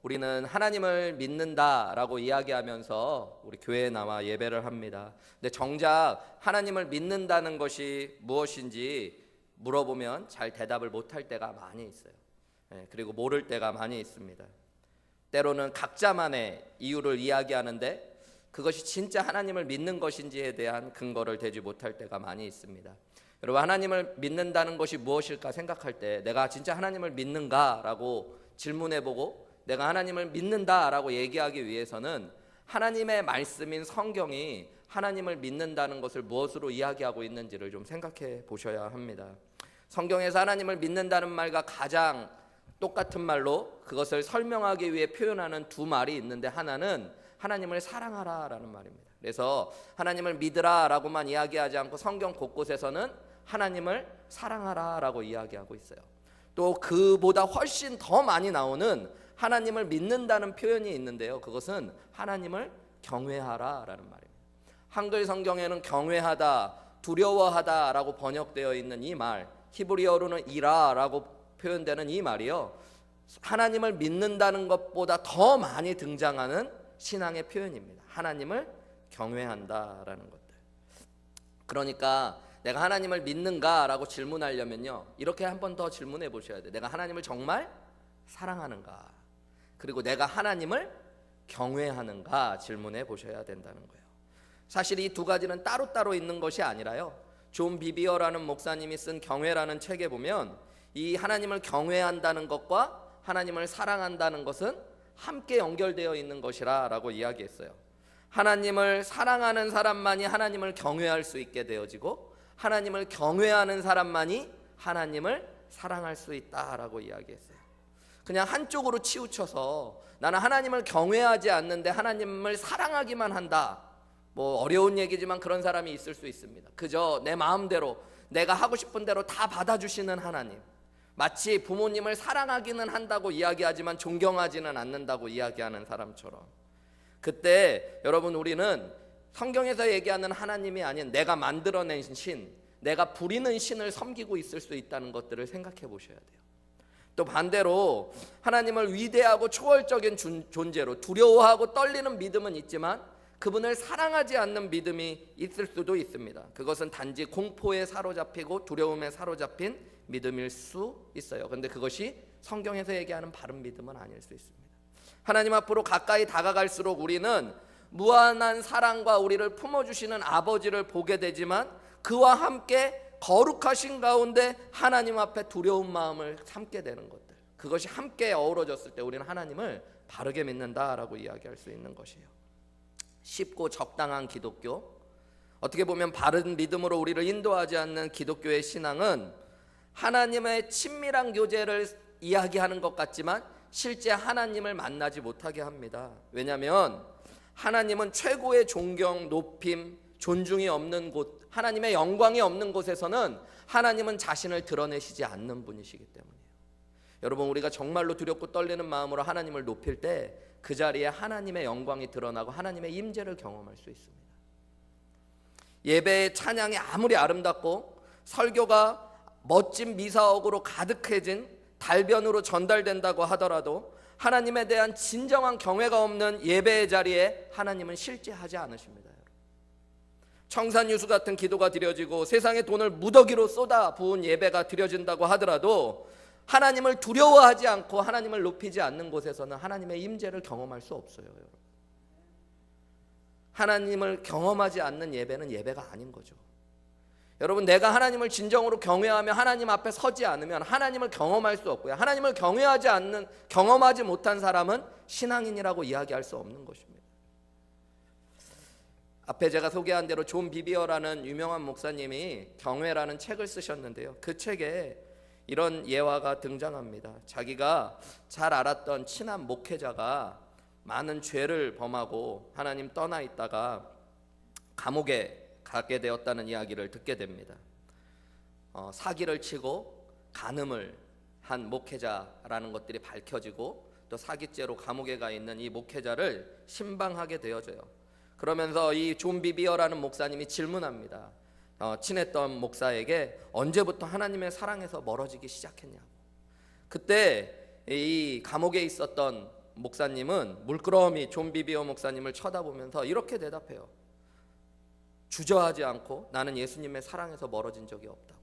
우리는 하나님을 믿는다라고 이야기하면서 우리 교회에 나와 예배를 합니다. 근데 정작 하나님을 믿는다는 것이 무엇인지 물어보면 잘 대답을 못할 때가 많이 있어요. 그리고 모를 때가 많이 있습니다. 때로는 각자만의 이유를 이야기하는데 그것이 진짜 하나님을 믿는 것인지에 대한 근거를 대지 못할 때가 많이 있습니다. 여러분, 하나님을 믿는다는 것이 무엇일까 생각할 때 내가 진짜 하나님을 믿는가라고 질문해보고 내가 하나님을 믿는다라고 얘기하기 위해서는 하나님의 말씀인 성경이 하나님을 믿는다는 것을 무엇으로 이야기하고 있는지를 좀 생각해 보셔야 합니다. 성경에서 하나님을 믿는다는 말과 가장 똑같은 말로 그것을 설명하기 위해 표현하는 두 말이 있는데, 하나는 하나님을 사랑하라 라는 말입니다. 그래서 하나님을 믿으라 라고만 이야기하지 않고 성경 곳곳에서는 하나님을 사랑하라 라고 이야기하고 있어요. 또 그보다 훨씬 더 많이 나오는 하나님을 믿는다는 표현이 있는데요, 그것은 하나님을 경외하라 라는 말입니다. 한글 성경에는 경외하다, 두려워하다 라고 번역되어 있는 이 말, 히브리어로는 이라 라고 표현되는 이 말이요, 하나님을 믿는다는 것보다 더 많이 등장하는 신앙의 표현입니다. 하나님을 경외한다라는 것들. 그러니까 내가 하나님을 믿는가 라고 질문하려면요, 이렇게 한 번 더 질문해 보셔야 돼요. 내가 하나님을 정말 사랑하는가, 그리고 내가 하나님을 경외하는가 질문해 보셔야 된다는 거예요. 사실 이 두 가지는 따로따로 있는 것이 아니라요, 존 비비어라는 목사님이 쓴 경외라는 책에 보면 이 하나님을 경외한다는 것과 하나님을 사랑한다는 것은 함께 연결되어 있는 것이라 라고 이야기했어요. 하나님을 사랑하는 사람만이 하나님을 경외할 수 있게 되어지고, 하나님을 경외하는 사람만이 하나님을 사랑할 수 있다라고 이야기했어요. 그냥 한쪽으로 치우쳐서 나는 하나님을 경외하지 않는데 하나님을 사랑하기만 한다, 뭐 어려운 얘기지만 그런 사람이 있을 수 있습니다. 그저 내 마음대로 내가 하고 싶은 대로 다 받아주시는 하나님, 마치 부모님을 사랑하기는 한다고 이야기하지만 존경하지는 않는다고 이야기하는 사람처럼, 그때 여러분, 우리는 성경에서 얘기하는 하나님이 아닌 내가 만들어낸 신, 내가 부리는 신을 섬기고 있을 수 있다는 것들을 생각해 보셔야 돼요. 또 반대로 하나님을 위대하고 초월적인 존재로 두려워하고 떨리는 믿음은 있지만 그분을 사랑하지 않는 믿음이 있을 수도 있습니다. 그것은 단지 공포에 사로잡히고 두려움에 사로잡힌 믿음일 수 있어요. 그런데 그것이 성경에서 얘기하는 바른 믿음은 아닐 수 있습니다. 하나님 앞으로 가까이 다가갈수록 우리는 무한한 사랑과 우리를 품어주시는 아버지를 보게 되지만, 그와 함께 거룩하신 가운데 하나님 앞에 두려운 마음을 삼게 되는 것들, 그것이 함께 어우러졌을 때 우리는 하나님을 바르게 믿는다라고 이야기할 수 있는 것이에요. 쉽고 적당한 기독교, 어떻게 보면 바른 믿음으로 우리를 인도하지 않는 기독교의 신앙은 하나님의 친밀한 교제를 이야기하는 것 같지만 실제 하나님을 만나지 못하게 합니다. 왜냐하면 하나님은 최고의 존경, 높임, 존중이 없는 곳, 하나님의 영광이 없는 곳에서는 하나님은 자신을 드러내시지 않는 분이시기 때문이에요. 여러분, 우리가 정말로 두렵고 떨리는 마음으로 하나님을 높일 때 그 자리에 하나님의 영광이 드러나고 하나님의 임재를 경험할 수 있습니다. 예배의 찬양이 아무리 아름답고 설교가 멋진 미사옥으로 가득해진 달변으로 전달된다고 하더라도 하나님에 대한 진정한 경외가 없는 예배의 자리에 하나님은 실제하지 않으십니다. 청산유수 같은 기도가 드려지고 세상의 돈을 무더기로 쏟아 부은 예배가 드려진다고 하더라도 하나님을 두려워하지 않고 하나님을 높이지 않는 곳에서는 하나님의 임재를 경험할 수 없어요. 하나님을 경험하지 않는 예배는 예배가 아닌 거죠. 여러분, 내가 하나님을 진정으로 경외하며 하나님 앞에 서지 않으면 하나님을 경험할 수 없고요, 하나님을 경험하지 못한 사람은 신앙인이라고 이야기할 수 없는 것입니다. 앞에 제가 소개한 대로 존 비비어라는 유명한 목사님이 경외라는 책을 쓰셨는데요, 그 책에 이런 예화가 등장합니다. 자기가 잘 알았던 친한 목회자가 많은 죄를 범하고 하나님 떠나 있다가 감옥에 가게 되었다는 이야기를 듣게 됩니다. 사기를 치고 간음을 한 목회자라는 것들이 밝혀지고 또 사기죄로 감옥에 가 있는 이 목회자를 신방하게 되어져요. 그러면서 이 존 비비어라는 목사님이 질문합니다. 친했던 목사에게 언제부터 하나님의 사랑에서 멀어지기 시작했냐고. 그때 이 감옥에 있었던 목사님은 물끄러미 존 비비어 목사님을 쳐다보면서 이렇게 대답해요. 주저하지 않고 나는 예수님의 사랑에서 멀어진 적이 없다고.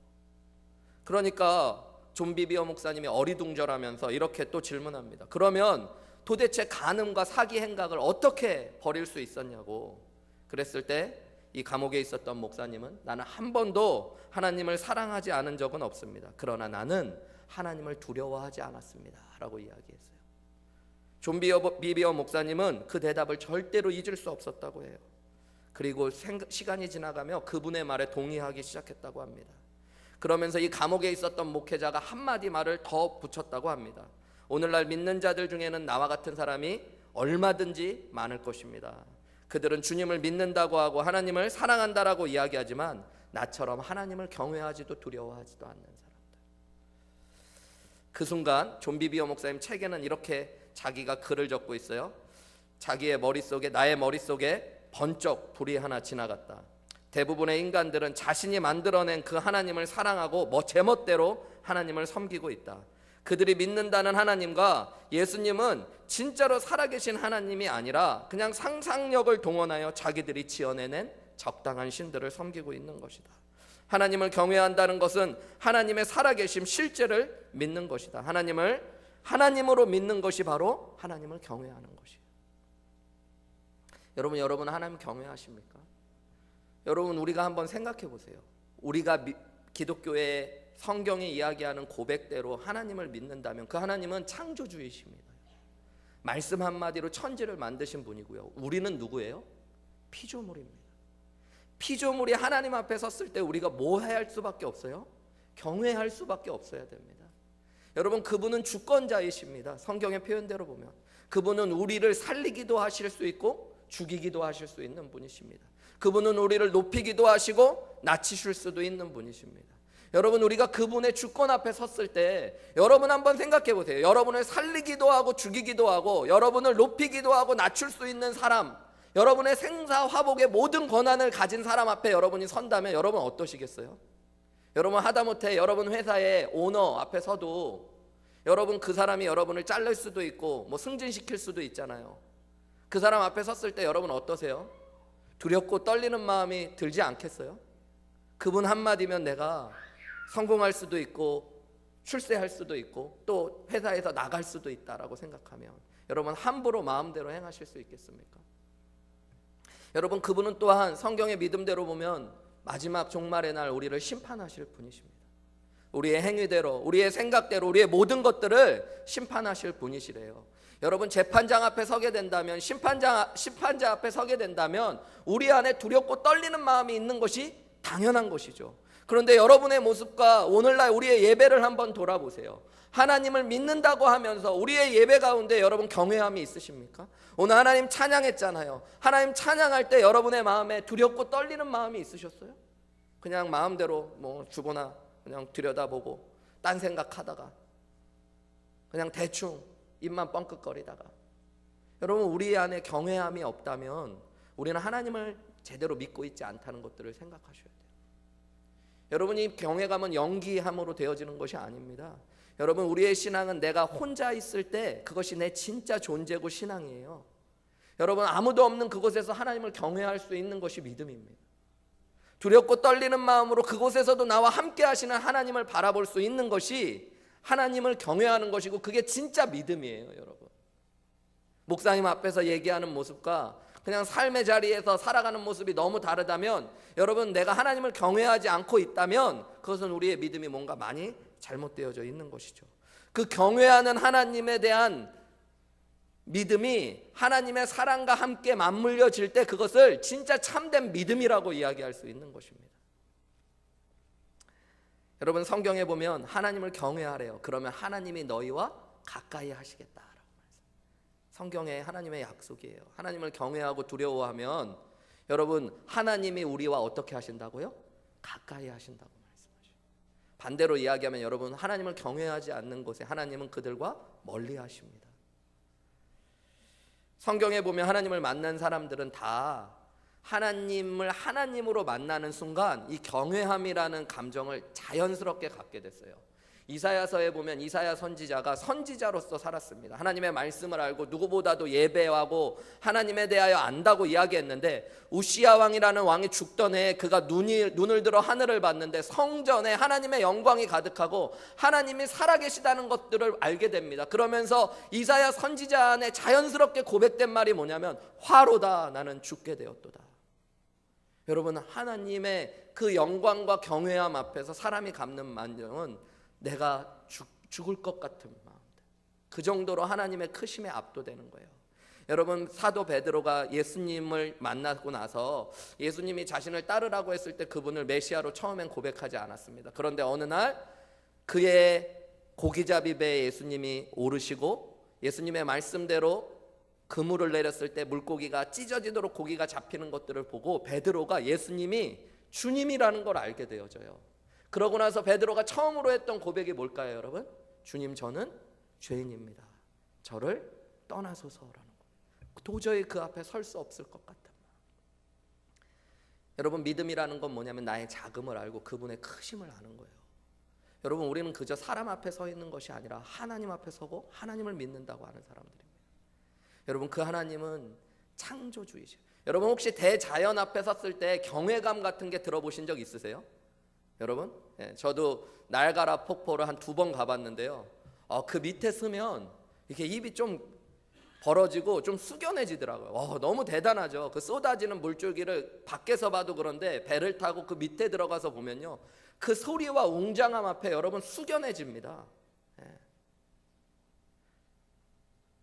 그러니까 존 비비어 목사님이 어리둥절하면서 이렇게 또 질문합니다. 그러면 도대체 간음과 사기 행각을 어떻게 버릴 수 있었냐고. 그랬을 때 이 감옥에 있었던 목사님은 나는 한 번도 하나님을 사랑하지 않은 적은 없습니다. 그러나 나는 하나님을 두려워하지 않았습니다 라고 이야기했어요. 존 비비어 목사님은 그 대답을 절대로 잊을 수 없었다고 해요. 그리고 시간이 지나가며 그분의 말에 동의하기 시작했다고 합니다. 그러면서 이 감옥에 있었던 목회자가 한마디 말을 더 붙였다고 합니다. 오늘날 믿는 자들 중에는 나와 같은 사람이 얼마든지 많을 것입니다. 그들은 주님을 믿는다고 하고 하나님을 사랑한다라고 이야기하지만 나처럼 하나님을 경외하지도 두려워하지도 않는 사람들. 그 순간 존 비비어 목사님 책에는 이렇게 자기가 글을 적고 있어요. 자기의 머릿속에, 나의 머릿속에 번쩍 불이 하나 지나갔다. 대부분의 인간들은 자신이 만들어낸 그 하나님을 사랑하고 제멋대로 하나님을 섬기고 있다. 그들이 믿는다는 하나님과 예수님은 진짜로 살아계신 하나님이 아니라 그냥 상상력을 동원하여 자기들이 지어내는 적당한 신들을 섬기고 있는 것이다. 하나님을 경외한다는 것은 하나님의 살아계심 실제를 믿는 것이다. 하나님을 하나님으로 믿는 것이 바로 하나님을 경외하는 것이에요. 여러분 하나님 경외하십니까? 여러분 우리가 한번 생각해 보세요. 우리가 기독교의 성경이 이야기하는 고백대로 하나님을 믿는다면 그 하나님은 창조주이십니다. 말씀 한마디로 천지를 만드신 분이고요. 우리는 누구예요? 피조물입니다. 피조물이 하나님 앞에 섰을 때 우리가 뭐 해야 할 수밖에 없어요? 경외할 수밖에 없어야 됩니다. 여러분 그분은 주권자이십니다. 성경의 표현대로 보면 그분은 우리를 살리기도 하실 수 있고 죽이기도 하실 수 있는 분이십니다. 그분은 우리를 높이기도 하시고 낮추실 수도 있는 분이십니다. 여러분 우리가 그분의 주권 앞에 섰을 때 여러분 한번 생각해 보세요. 여러분을 살리기도 하고 죽이기도 하고 여러분을 높이기도 하고 낮출 수 있는 사람, 여러분의 생사화복의 모든 권한을 가진 사람 앞에 여러분이 선다면 여러분 어떠시겠어요? 여러분 하다못해 여러분 회사의 오너 앞에 서도 여러분 그 사람이 여러분을 자를 수도 있고 뭐 승진시킬 수도 있잖아요. 그 사람 앞에 섰을 때 여러분 어떠세요? 두렵고 떨리는 마음이 들지 않겠어요? 그분 한마디면 내가 성공할 수도 있고 출세할 수도 있고 또 회사에서 나갈 수도 있다라고 생각하면 여러분 함부로 마음대로 행하실 수 있겠습니까? 여러분 그분은 또한 성경의 믿음대로 보면 마지막 종말의 날 우리를 심판하실 분이십니다. 우리의 행위대로, 우리의 생각대로, 우리의 모든 것들을 심판하실 분이시래요. 여러분 재판장 앞에 서게 된다면, 심판자 앞에 서게 된다면 우리 안에 두렵고 떨리는 마음이 있는 것이 당연한 것이죠. 그런데 여러분의 모습과 오늘날 우리의 예배를 한번 돌아보세요. 하나님을 믿는다고 하면서 우리의 예배 가운데 여러분 경외함이 있으십니까? 오늘 하나님 찬양했잖아요. 하나님 찬양할 때 여러분의 마음에 두렵고 떨리는 마음이 있으셨어요? 그냥 마음대로 뭐 주거나 그냥 들여다보고 딴 생각하다가 그냥 대충 입만 뻥끗거리다가 여러분 우리 안에 경외함이 없다면 우리는 하나님을 제대로 믿고 있지 않다는 것들을 생각하셔야 돼요. 여러분이 경외감은 연기함으로 되어지는 것이 아닙니다. 여러분 우리의 신앙은 내가 혼자 있을 때 그것이 내 진짜 존재고 신앙이에요. 여러분 아무도 없는 그곳에서 하나님을 경외할 수 있는 것이 믿음입니다. 두렵고 떨리는 마음으로 그곳에서도 나와 함께 하시는 하나님을 바라볼 수 있는 것이 하나님을 경외하는 것이고 그게 진짜 믿음이에요. 여러분 목사님 앞에서 얘기하는 모습과 그냥 삶의 자리에서 살아가는 모습이 너무 다르다면 여러분 내가 하나님을 경외하지 않고 있다면 그것은 우리의 믿음이 뭔가 많이 잘못되어져 있는 것이죠. 그 경외하는 하나님에 대한 믿음이 하나님의 사랑과 함께 맞물려질 때 그것을 진짜 참된 믿음이라고 이야기할 수 있는 것입니다. 여러분 성경에 보면 하나님을 경외하래요. 그러면 하나님이 너희와 가까이 하시겠다. 성경에 하나님의 약속이에요. 하나님을 경외하고 두려워하면 여러분 하나님이 우리와 어떻게 하신다고요? 가까이 하신다고 말씀하셔요. 반대로 이야기하면 여러분 하나님을 경외하지 않는 곳에 하나님은 그들과 멀리 하십니다. 성경에 보면 하나님을 만난 사람들은 다 하나님을 하나님으로 만나는 순간 이 경외함이라는 감정을 자연스럽게 갖게 됐어요. 이사야서에 보면 이사야 선지자가 선지자로서 살았습니다. 하나님의 말씀을 알고 누구보다도 예배하고 하나님에 대하여 안다고 이야기했는데, 우시야 왕이라는 왕이 죽던 해에 그가 눈을 들어 하늘을 봤는데 성전에 하나님의 영광이 가득하고 하나님이 살아계시다는 것들을 알게 됩니다. 그러면서 이사야 선지자 안에 자연스럽게 고백된 말이 뭐냐면, 화로다, 나는 죽게 되었도다. 여러분, 하나님의 그 영광과 경외함 앞에서 사람이 갖는 만정은 내가 죽을 것 같은 마음, 그 정도로 하나님의 크심에 압도되는 거예요. 여러분, 사도 베드로가 예수님을 만나고 나서 예수님이 자신을 따르라고 했을 때 그분을 메시아로 처음엔 고백하지 않았습니다. 그런데 어느 날 그의 고기잡이 배에 예수님이 오르시고 예수님의 말씀대로 그물을 내렸을 때 물고기가 찢어지도록 고기가 잡히는 것들을 보고 베드로가 예수님이 주님이라는 걸 알게 되어져요. 그러고 나서 베드로가 처음으로 했던 고백이 뭘까요, 여러분? 주님, 저는 죄인입니다. 저를 떠나소서라는 거예요. 도저히 그 앞에 설 수 없을 것 같다. 여러분, 믿음이라는 건 뭐냐면 나의 작음을 알고 그분의 크심을 아는 거예요. 여러분, 우리는 그저 사람 앞에 서 있는 것이 아니라 하나님 앞에 서고 하나님을 믿는다고 하는 사람들입니다. 여러분, 그 하나님은 창조주이시죠. 여러분, 혹시 대자연 앞에 섰을 때 경외감 같은 게 들어보신 적 있으세요? 여러분, 저도 나이아가라 폭포를 한 2번 가봤는데요. 그 밑에 서면 이렇게 입이 좀 벌어지고 좀 숙연해지더라고요. 너무 대단하죠. 그 쏟아지는 물줄기를 밖에서 봐도 그런데 배를 타고 그 밑에 들어가서 보면요, 그 소리와 웅장함 앞에 여러분 숙연해집니다.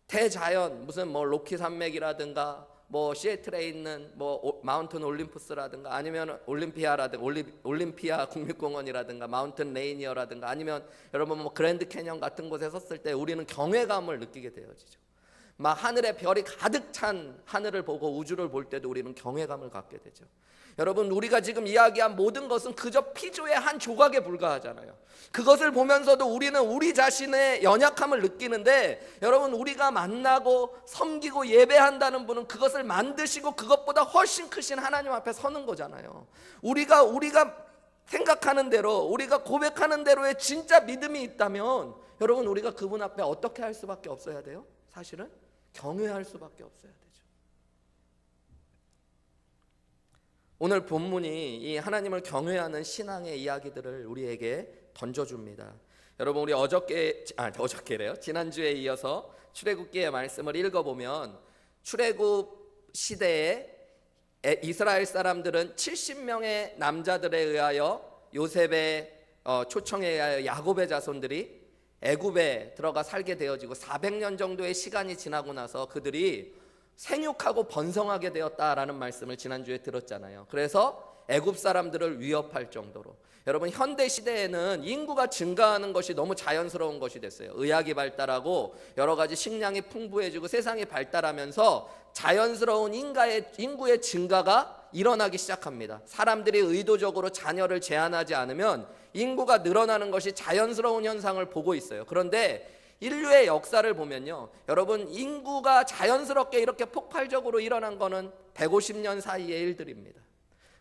대자연, 무슨 뭐 로키 산맥이라든가 뭐 시애틀에 있는 뭐 마운튼 올림푸스라든가 아니면 올림피아 국립공원이라든가 마운튼 레이니어라든가 아니면 여러분 뭐 그랜드 캐년 같은 곳에 섰을 때 우리는 경외감을 느끼게 되어지죠. 막 하늘에 별이 가득 찬 하늘을 보고 우주를 볼 때도 우리는 경외감을 갖게 되죠. 여러분, 우리가 지금 이야기한 모든 것은 그저 피조의 한 조각에 불과하잖아요. 그것을 보면서도 우리는 우리 자신의 연약함을 느끼는데, 여러분, 우리가 만나고 섬기고 예배한다는 분은 그것을 만드시고 그것보다 훨씬 크신 하나님 앞에 서는 거잖아요. 우리가 생각하는 대로, 우리가 고백하는 대로의 진짜 믿음이 있다면 여러분, 우리가 그분 앞에 어떻게 할 수밖에 없어야 돼요? 사실은 경외할 수밖에 없어야 돼요. 오늘 본문이 이 하나님을 경외하는 신앙의 이야기들을 우리에게 던져줍니다. 여러분, 우리 어저께래요. 지난주에 이어서 출애굽기의 말씀을 읽어보면 출애굽 시대에 이스라엘 사람들은 70명의 남자들에 의하여 요셉의 초청에 의하여 야곱의 자손들이 애굽에 들어가 살게 되어지고 400년 정도의 시간이 지나고 나서 그들이 생육하고 번성하게 되었다라는 말씀을 지난주에 들었잖아요. 그래서 애굽 사람들을 위협할 정도로, 여러분, 현대 시대에는 인구가 증가하는 것이 너무 자연스러운 것이 됐어요. 의학이 발달하고 여러 가지 식량이 풍부해지고 세상이 발달하면서 자연스러운 인구의 증가가 일어나기 시작합니다. 사람들이 의도적으로 자녀를 제한하지 않으면 인구가 늘어나는 것이 자연스러운 현상을 보고 있어요. 그런데 인류의 역사를 보면요, 여러분, 인구가 자연스럽게 이렇게 폭발적으로 일어난 거는 150년 사이의 일들입니다.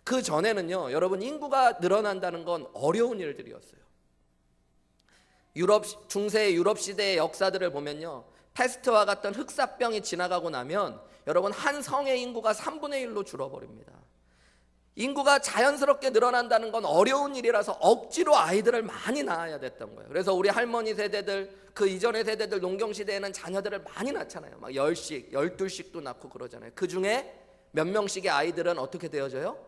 그 전에는요, 여러분, 인구가 늘어난다는 건 어려운 일들이었어요. 중세 유럽 시대의 역사들을 보면요, 패스트와 같은 흑사병이 지나가고 나면 여러분, 한 성의 인구가 3분의 1로 줄어버립니다. 인구가 자연스럽게 늘어난다는 건 어려운 일이라서 억지로 아이들을 많이 낳아야 됐던 거예요. 그래서 우리 할머니 세대들, 그 이전의 세대들 농경시대에는 자녀들을 많이 낳잖아요. 막 10씩, 12씩도 낳고 그러잖아요. 그 중에 몇 명씩의 아이들은 어떻게 되어져요?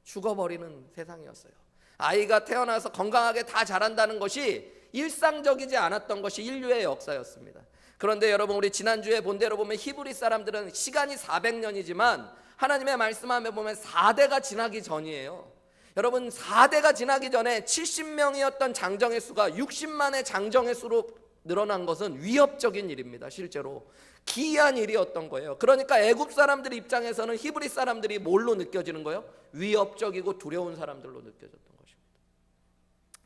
죽어버리는 세상이었어요. 아이가 태어나서 건강하게 다 자란다는 것이 일상적이지 않았던 것이 인류의 역사였습니다. 그런데 여러분, 우리 지난주에 본 대로 보면 히브리 사람들은 시간이 400년이지만 하나님의 말씀함에 보면 4대가 지나기 전이에요. 여러분, 4대가 지나기 전에 70명이었던 장정의 수가 60만의 장정의 수로 늘어난 것은 위협적인 일입니다. 실제로 기이한 일이었던 거예요. 그러니까 애굽 사람들 입장에서는 히브리 사람들이 뭘로 느껴지는 거예요? 위협적이고 두려운 사람들로 느껴졌던 것입니다.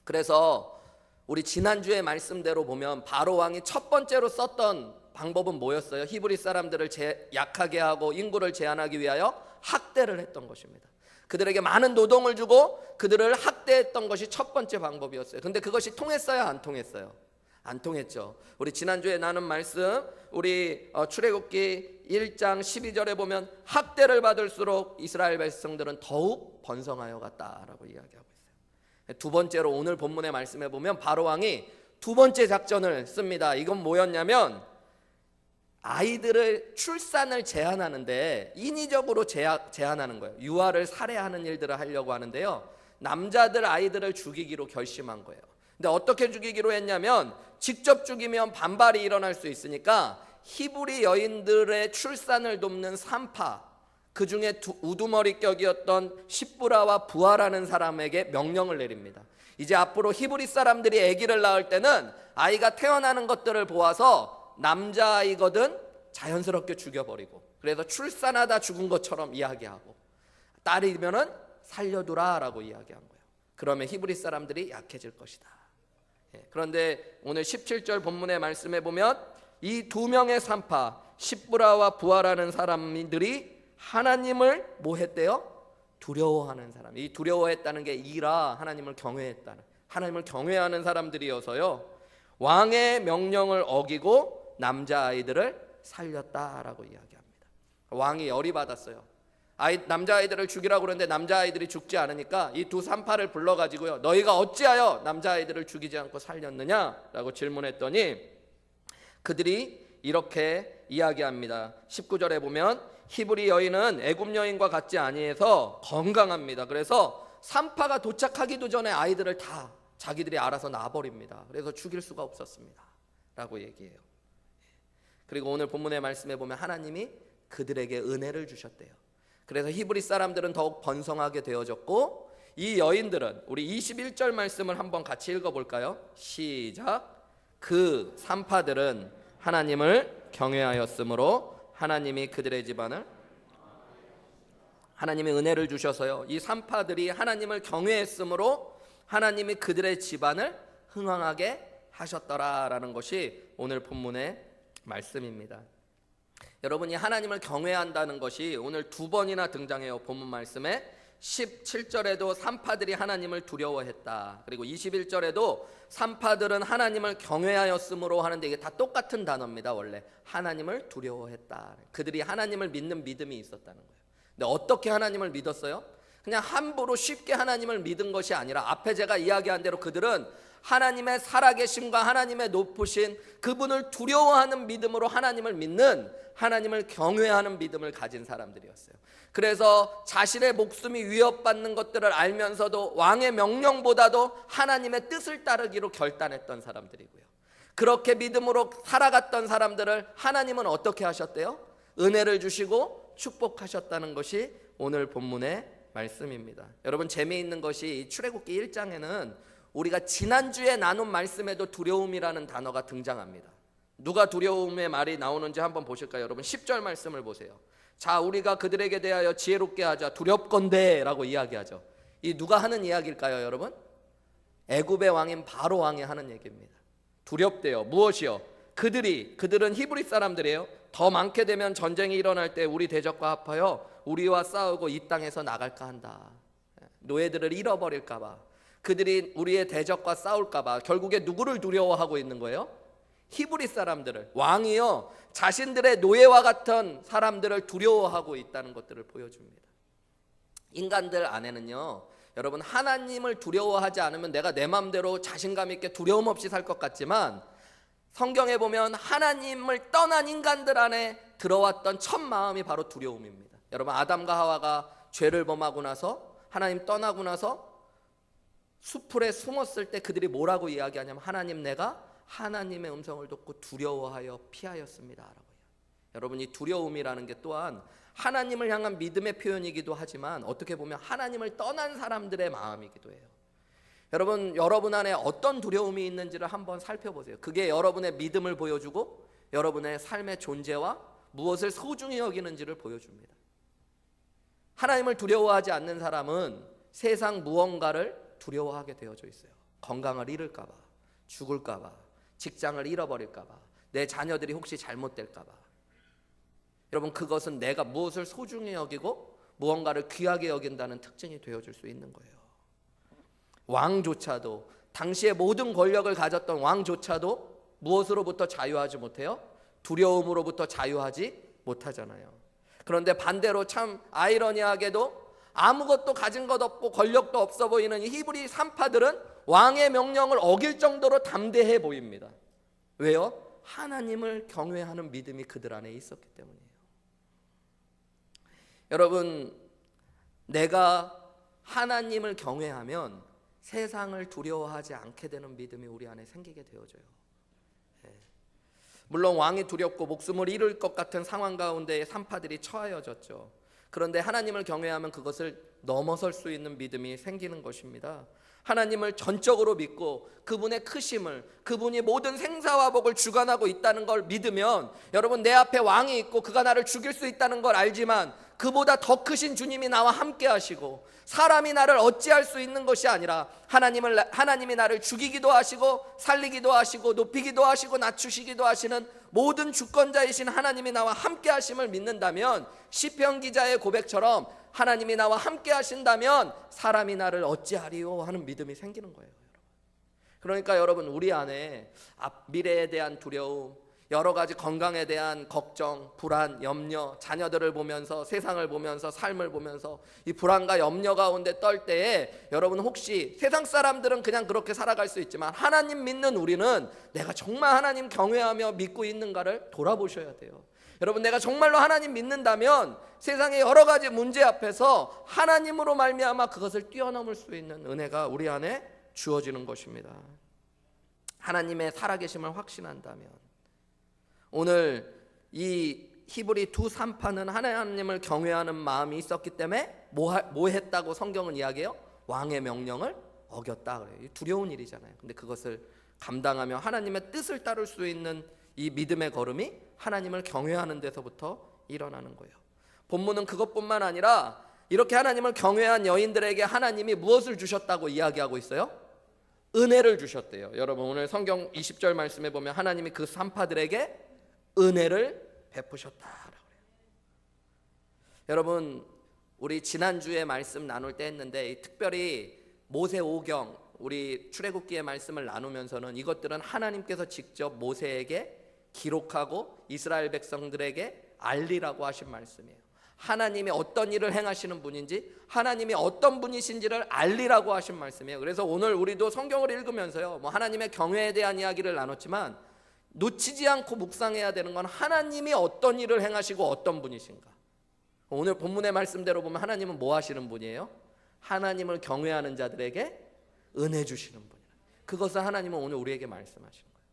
그래서 우리 지난주의 말씀대로 보면 바로 왕이 첫 번째로 썼던 방법은 뭐였어요? 히브리 사람들을 약하게 하고 인구를 제한하기 위하여 학대를 했던 것입니다. 그들에게 많은 노동을 주고 그들을 학대했던 것이 첫 번째 방법이었어요. 근데 그것이 통했어요, 안 통했어요? 안 통했죠. 우리 지난주에 나눈 말씀, 우리 출애굽기 1장 12절에 보면 학대를 받을수록 이스라엘 백성들은 더욱 번성하여 갔다라고 이야기하고 있어요. 두 번째로 오늘 본문의 말씀에 보면 바로왕이 두 번째 작전을 씁니다. 이건 뭐였냐면 아이들을 출산을 제한하는데 인위적으로 제한하는 거예요. 유아를 살해하는 일들을 하려고 하는데요, 남자들 아이들을 죽이기로 결심한 거예요. 근데 어떻게 죽이기로 했냐면 직접 죽이면 반발이 일어날 수 있으니까 히브리 여인들의 출산을 돕는 산파, 그 중에 우두머리격이었던 십부라와 부하라는 사람에게 명령을 내립니다. 이제 앞으로 히브리 사람들이 아기를 낳을 때는 아이가 태어나는 것들을 보아서 남자아이거든 자연스럽게 죽여버리고, 그래서 출산하다 죽은 것처럼 이야기하고, 딸이면은 살려두라라고 이야기한 거예요. 그러면 히브리 사람들이 약해질 것이다. 그런데 오늘 17절 본문의 말씀에 보면 이 두 명의 산파 십부라와 부하라는 사람들이 하나님을 뭐 했대요? 두려워하는 사람. 이 두려워했다는 게 이라 하나님을 경외했다는, 하나님을 경외하는 사람들이어서요, 왕의 명령을 어기고 남자아이들을 살렸다라고 이야기합니다. 왕이 열이 받았어요. 남자아이들을 죽이라고 그러는데 남자아이들이 죽지 않으니까 이 두 산파를 불러가지고요, 너희가 어찌하여 남자아이들을 죽이지 않고 살렸느냐라고 질문했더니 그들이 이렇게 이야기합니다. 19절에 보면 히브리 여인은 애굽 여인과 같지 아니해서 건강합니다. 그래서 산파가 도착하기도 전에 아이들을 다 자기들이 알아서 낳아버립니다. 그래서 죽일 수가 없었습니다 라고 얘기해요. 그리고 오늘 본문의 말씀에 보면 하나님이 그들에게 은혜를 주셨대요. 그래서 히브리 사람들은 더욱 번성하게 되어졌고, 이 여인들은, 우리 21절 말씀을 한번 같이 읽어볼까요? 시작. 그 산파들은 하나님을 경외하였으므로 하나님이 그들의 집안을, 하나님이 은혜를 주셔서요, 이 산파들이 하나님을 경외했으므로 하나님이 그들의 집안을 흥왕하게 하셨더라라는 것이 오늘 본문의 말씀입니다. 여러분이 하나님을 경외한다는 것이 오늘 두 번이나 등장해요. 본문 말씀에 17절에도 산파들이 하나님을 두려워했다, 그리고 21절에도 산파들은 하나님을 경외하였으므로 하는데, 이게 다 똑같은 단어입니다. 원래 하나님을 두려워했다, 그들이 하나님을 믿는 믿음이 있었다는 거예요. 근데 어떻게 하나님을 믿었어요? 그냥 함부로 쉽게 하나님을 믿은 것이 아니라 앞에 제가 이야기한 대로 그들은 하나님의 살아계심과 하나님의 높으신 그분을 두려워하는 믿음으로 하나님을 믿는, 하나님을 경외하는 믿음을 가진 사람들이었어요. 그래서 자신의 목숨이 위협받는 것들을 알면서도 왕의 명령보다도 하나님의 뜻을 따르기로 결단했던 사람들이고요, 그렇게 믿음으로 살아갔던 사람들을 하나님은 어떻게 하셨대요? 은혜를 주시고 축복하셨다는 것이 오늘 본문의 말씀입니다. 여러분, 재미있는 것이 이 출애굽기 1장에는 우리가 지난주에 나눈 말씀에도 두려움이라는 단어가 등장합니다. 누가 두려움의 말이 나오는지 한번 보실까요? 여러분, 10절 말씀을 보세요. 자, 우리가 그들에게 대하여 지혜롭게 하자, 두렵건대 라고 이야기하죠. 이 누가 하는 이야기일까요, 여러분? 애굽의 왕인 바로 왕이 하는 얘기입니다. 두렵대요. 무엇이요? 그들은 히브리 사람들이에요. 더 많게 되면 전쟁이 일어날 때 우리 대적과 합하여 우리와 싸우고 이 땅에서 나갈까 한다. 노예들을 잃어버릴까 봐, 그들이 우리의 대적과 싸울까 봐 결국에 누구를 두려워하고 있는 거예요? 히브리 사람들을. 왕이요, 자신들의 노예와 같은 사람들을 두려워하고 있다는 것들을 보여줍니다. 인간들 안에는요, 여러분, 하나님을 두려워하지 않으면 내가 내 마음대로 자신감 있게 두려움 없이 살 것 같지만, 성경에 보면 하나님을 떠난 인간들 안에 들어왔던 첫 마음이 바로 두려움입니다. 여러분, 아담과 하와가 죄를 범하고 나서, 하나님 떠나고 나서 수풀에 숨었을 때 그들이 뭐라고 이야기하냐면, 하나님, 내가 하나님의 음성을 듣고 두려워하여 피하였습니다 라고 해요. 여러분, 이 두려움이라는 게 또한 하나님을 향한 믿음의 표현이기도 하지만 어떻게 보면 하나님을 떠난 사람들의 마음이기도 해요. 여러분 안에 어떤 두려움이 있는지를 한번 살펴보세요. 그게 여러분의 믿음을 보여주고 여러분의 삶의 존재와 무엇을 소중히 여기는지를 보여줍니다. 하나님을 두려워하지 않는 사람은 세상 무언가를 두려워하게 되어져 있어요. 건강을 잃을까 봐, 죽을까 봐, 직장을 잃어버릴까 봐, 내 자녀들이 혹시 잘못될까 봐. 여러분, 그것은 내가 무엇을 소중히 여기고 무언가를 귀하게 여긴다는 특징이 되어줄 수 있는 거예요. 왕조차도, 당시에 모든 권력을 가졌던 왕조차도 무엇으로부터 자유하지 못해요? 두려움으로부터 자유하지 못하잖아요. 그런데 반대로 참 아이러니하게도 아무것도 가진 것 없고 권력도 없어 보이는 이 히브리 산파들은 왕의 명령을 어길 정도로 담대해 보입니다. 왜요? 하나님을 경외하는 믿음이 그들 안에 있었기 때문이에요. 여러분, 내가 하나님을 경외하면 세상을 두려워하지 않게 되는 믿음이 우리 안에 생기게 되어져요. 물론 왕이 두렵고 목숨을 잃을 것 같은 상황 가운데 산파들이 처하여졌죠. 그런데 하나님을 경외하면 그것을 넘어설 수 있는 믿음이 생기는 것입니다. 하나님을 전적으로 믿고 그분의 크심을, 그분이 모든 생사와 복을 주관하고 있다는 걸 믿으면, 여러분, 내 앞에 왕이 있고 그가 나를 죽일 수 있다는 걸 알지만 그보다 더 크신 주님이 나와 함께 하시고 사람이 나를 어찌할 수 있는 것이 아니라 하나님이 나를 죽이기도 하시고 살리기도 하시고 높이기도 하시고 낮추시기도 하시는 모든 주권자이신 하나님이 나와 함께 하심을 믿는다면, 시편 기자의 고백처럼 하나님이 나와 함께 하신다면 사람이 나를 어찌하리요 하는 믿음이 생기는 거예요. 그러니까 여러분, 우리 안에 미래에 대한 두려움, 여러 가지 건강에 대한 걱정, 불안, 염려, 자녀들을 보면서, 세상을 보면서, 삶을 보면서 이 불안과 염려 가운데 떨 때에, 여러분, 혹시 세상 사람들은 그냥 그렇게 살아갈 수 있지만 하나님 믿는 우리는 내가 정말 하나님 경외하며 믿고 있는가를 돌아보셔야 돼요. 여러분, 내가 정말로 하나님 믿는다면 세상의 여러 가지 문제 앞에서 하나님으로 말미암아 그것을 뛰어넘을 수 있는 은혜가 우리 안에 주어지는 것입니다. 하나님의 살아계심을 확신한다면, 오늘 이 히브리 두 산파는 하나님을 경외하는 마음이 있었기 때문에 뭐 했다고 성경은 이야기해요? 왕의 명령을 어겼다 그래요. 두려운 일이잖아요. 근데 그것을 감당하며 하나님의 뜻을 따를 수 있는 이 믿음의 걸음이 하나님을 경외하는 데서부터 일어나는 거예요. 본문은 그것뿐만 아니라 이렇게 하나님을 경외한 여인들에게 하나님이 무엇을 주셨다고 이야기하고 있어요? 은혜를 주셨대요. 여러분, 오늘 성경 20절 말씀에 보면 하나님이 그 산파들에게 은혜를 베푸셨다라고 해요. 여러분, 우리 지난주에 말씀 나눌 때 했는데, 특별히 모세 오경, 우리 출애굽기의 말씀을 나누면서는 이것들은 하나님께서 직접 모세에게 기록하고 이스라엘 백성들에게 알리라고 하신 말씀이에요. 하나님이 어떤 일을 행하시는 분인지, 하나님이 어떤 분이신지를 알리라고 하신 말씀이에요. 그래서 오늘 우리도 성경을 읽으면서요, 하나님의 경외에 대한 이야기를 나눴지만 놓치지 않고 묵상해야 되는 건 하나님이 어떤 일을 행하시고 어떤 분이신가. 오늘 본문의 말씀대로 보면 하나님은 뭐 하시는 분이에요? 하나님을 경외하는 자들에게 은혜 주시는 분이에요. 그것을 하나님은 오늘 우리에게 말씀하시는 거예요.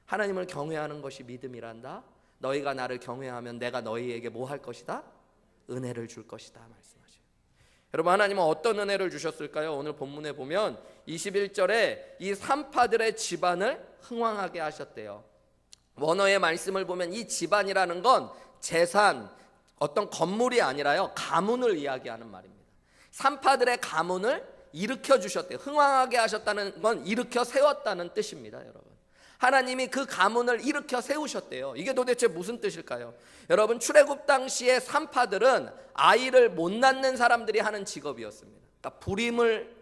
하나님을 경외하는 것이 믿음이란다. 너희가 나를 경외하면 내가 너희에게 뭐 할 것이다? 은혜를 줄 것이다 말씀하셔요. 여러분, 하나님은 어떤 은혜를 주셨을까요? 오늘 본문에 보면 21절에 이 산파들의 집안을 흥왕하게 하셨대요. 원어의 말씀을 보면 이 집안이라는 건 재산, 어떤 건물이 아니라요, 가문을 이야기하는 말입니다. 산파들의 가문을 일으켜 주셨대요. 흥왕하게 하셨다는 건 일으켜 세웠다는 뜻입니다. 여러분, 하나님이 그 가문을 일으켜 세우셨대요. 이게 도대체 무슨 뜻일까요? 여러분, 출애굽 당시의 산파들은 아이를 못 낳는 사람들이 하는 직업이었습니다. 그러니까 불임을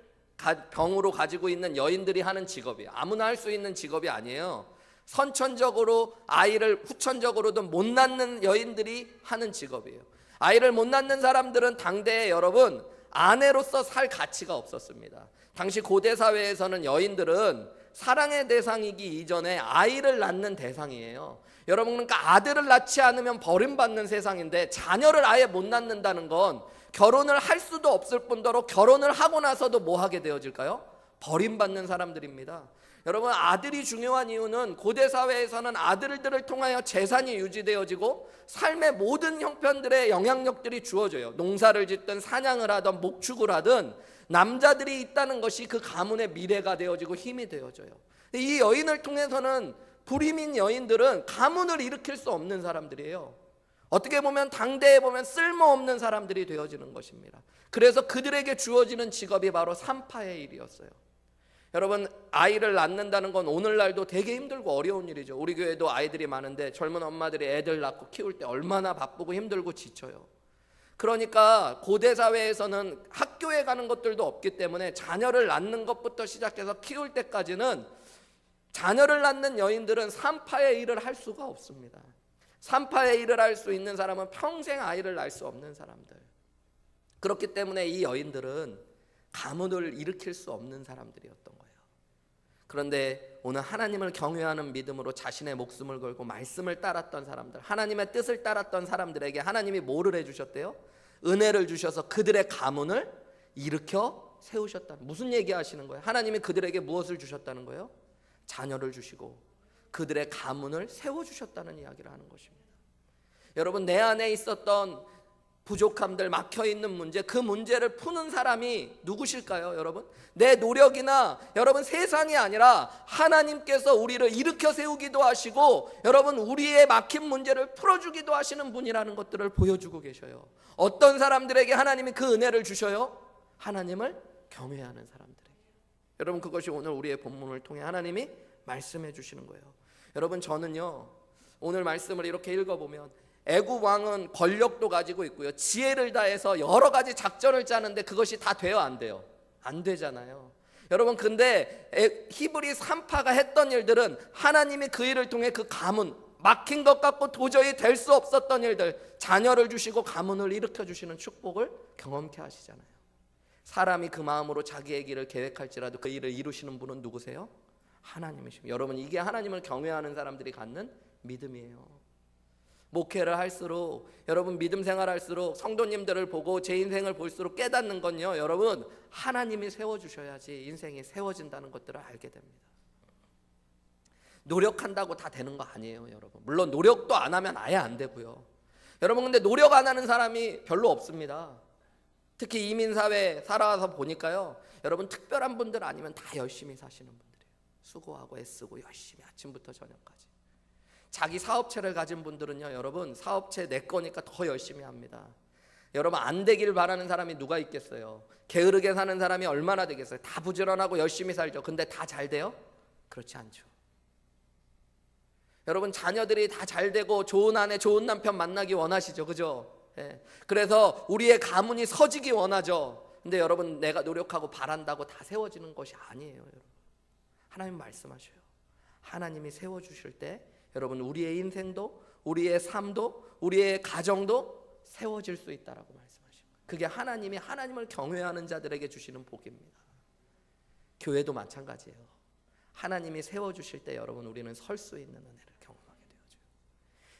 병으로 가지고 있는 여인들이 하는 직업이에요. 아무나 할 수 있는 직업이 아니에요. 선천적으로 아이를 후천적으로도 못 낳는 여인들이 하는 직업이에요. 아이를 못 낳는 사람들은 당대에, 여러분, 아내로서 살 가치가 없었습니다. 당시 고대 사회에서는 여인들은 사랑의 대상이기 이전에 아이를 낳는 대상이에요. 여러분, 그러니까 아들을 낳지 않으면 버림받는 세상인데, 자녀를 아예 못 낳는다는 건 결혼을 할 수도 없을 뿐더러 결혼을 하고 나서도 뭐 하게 되어질까요? 버림받는 사람들입니다. 여러분, 아들이 중요한 이유는 고대 사회에서는 아들들을 통하여 재산이 유지되어지고 삶의 모든 형편들의 영향력들이 주어져요. 농사를 짓든 사냥을 하든 목축을 하든 남자들이 있다는 것이 그 가문의 미래가 되어지고 힘이 되어져요. 이 여인을 통해서는, 불임인 여인들은 가문을 일으킬 수 없는 사람들이에요. 어떻게 보면 당대에 보면 쓸모없는 사람들이 되어지는 것입니다. 그래서 그들에게 주어지는 직업이 바로 산파의 일이었어요. 여러분, 아이를 낳는다는 건 오늘날도 되게 힘들고 어려운 일이죠. 우리 교회도 아이들이 많은데 젊은 엄마들이 애들 낳고 키울 때 얼마나 바쁘고 힘들고 지쳐요. 그러니까 고대 사회에서는 학교에 가는 것들도 없기 때문에 자녀를 낳는 것부터 시작해서 키울 때까지는 자녀를 낳는 여인들은 산파의 일을 할 수가 없습니다. 산파의 일을 할 수 있는 사람은 평생 아이를 낳을 수 없는 사람들. 그렇기 때문에 이 여인들은 가문을 일으킬 수 없는 사람들이었던 거예요. 그런데 오늘 하나님을 경외하는 믿음으로 자신의 목숨을 걸고 말씀을 따랐던 사람들, 하나님의 뜻을 따랐던 사람들에게 하나님이 뭐를 해주셨대요? 은혜를 주셔서 그들의 가문을 일으켜 세우셨다는, 무슨 얘기 하시는 거예요? 하나님이 그들에게 무엇을 주셨다는 거예요? 자녀를 주시고 그들의 가문을 세워주셨다는 이야기를 하는 것입니다. 여러분, 내 안에 있었던 부족함들, 막혀있는 문제, 그 문제를 푸는 사람이 누구실까요? 여러분, 내 노력이나 여러분 세상이 아니라 하나님께서 우리를 일으켜 세우기도 하시고 여러분 우리의 막힌 문제를 풀어주기도 하시는 분이라는 것들을 보여주고 계셔요. 어떤 사람들에게 하나님이 그 은혜를 주셔요? 하나님을 경외하는 사람들에게. 여러분, 그것이 오늘 우리의 본문을 통해 하나님이 말씀해 주시는 거예요. 여러분, 저는요 오늘 말씀을 이렇게 읽어보면 애굽 왕은 권력도 가지고 있고요, 지혜를 다해서 여러 가지 작전을 짜는데 그것이 다 돼요, 안 돼요? 안 되잖아요. 여러분, 근데 히브리 산파가 했던 일들은 하나님이 그 일을 통해 그 가문, 막힌 것 같고 도저히 될 수 없었던 일들, 자녀를 주시고 가문을 일으켜 주시는 축복을 경험케 하시잖아요. 사람이 그 마음으로 자기의 길을 계획할지라도 그 일을 이루시는 분은 누구세요? 하나님이십니다. 여러분, 이게 하나님을 경외하는 사람들이 갖는 믿음이에요. 목회를 할수록, 여러분 믿음 생활할수록, 성도님들을 보고 제 인생을 볼수록 깨닫는 건요, 여러분 하나님이 세워주셔야지 인생이 세워진다는 것들을 알게 됩니다. 노력한다고 다 되는 거 아니에요, 여러분. 물론 노력도 안 하면 아예 안 되고요. 여러분, 근데 노력 안 하는 사람이 별로 없습니다. 특히 이민사회 살아와서 보니까요, 여러분 특별한 분들 아니면 다 열심히 사시는 분들이에요. 수고하고 애쓰고 열심히 아침부터 저녁까지. 자기 사업체를 가진 분들은요, 여러분 사업체 내 거니까 더 열심히 합니다. 여러분, 안 되길 바라는 사람이 누가 있겠어요? 게으르게 사는 사람이 얼마나 되겠어요? 다 부지런하고 열심히 살죠. 근데 다 잘 돼요? 그렇지 않죠. 여러분, 자녀들이 다 잘 되고 좋은 아내 좋은 남편 만나기 원하시죠, 그죠? 예. 그래서 우리의 가문이 서지기 원하죠. 근데 여러분, 내가 노력하고 바란다고 다 세워지는 것이 아니에요. 여러분, 하나님 말씀하셔요. 하나님이 세워주실 때 여러분 우리의 인생도, 우리의 삶도, 우리의 가정도 세워질 수 있다라고 말씀하십니다. 그게 하나님이 하나님을 경외하는 자들에게 주시는 복입니다. 교회도 마찬가지예요. 하나님이 세워주실 때 여러분 우리는 설 수 있는 은혜를 경험하게 되어져요.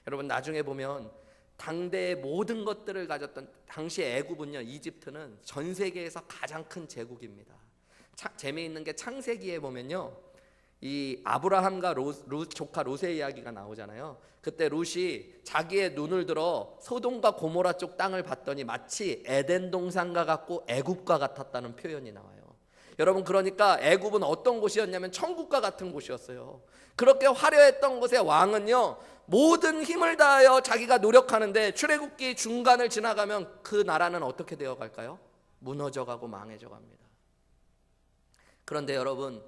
여러분, 나중에 보면 당대의 모든 것들을 가졌던 당시 애굽은요, 이집트는 전 세계에서 가장 큰 제국입니다. 재미있는 게 창세기에 보면요, 이 아브라함과 룻 조카 룻의 이야기가 나오잖아요. 그때 룻이 자기의 눈을 들어 소돔과 고모라 쪽 땅을 봤더니 마치 에덴 동산과 같고 애굽과 같았다는 표현이 나와요. 여러분, 그러니까 애굽은 어떤 곳이었냐면 천국과 같은 곳이었어요. 그렇게 화려했던 곳의 왕은요, 모든 힘을 다하여 자기가 노력하는데 출애굽기 중간을 지나가면 그 나라는 어떻게 되어갈까요? 무너져가고 망해져갑니다. 그런데 여러분,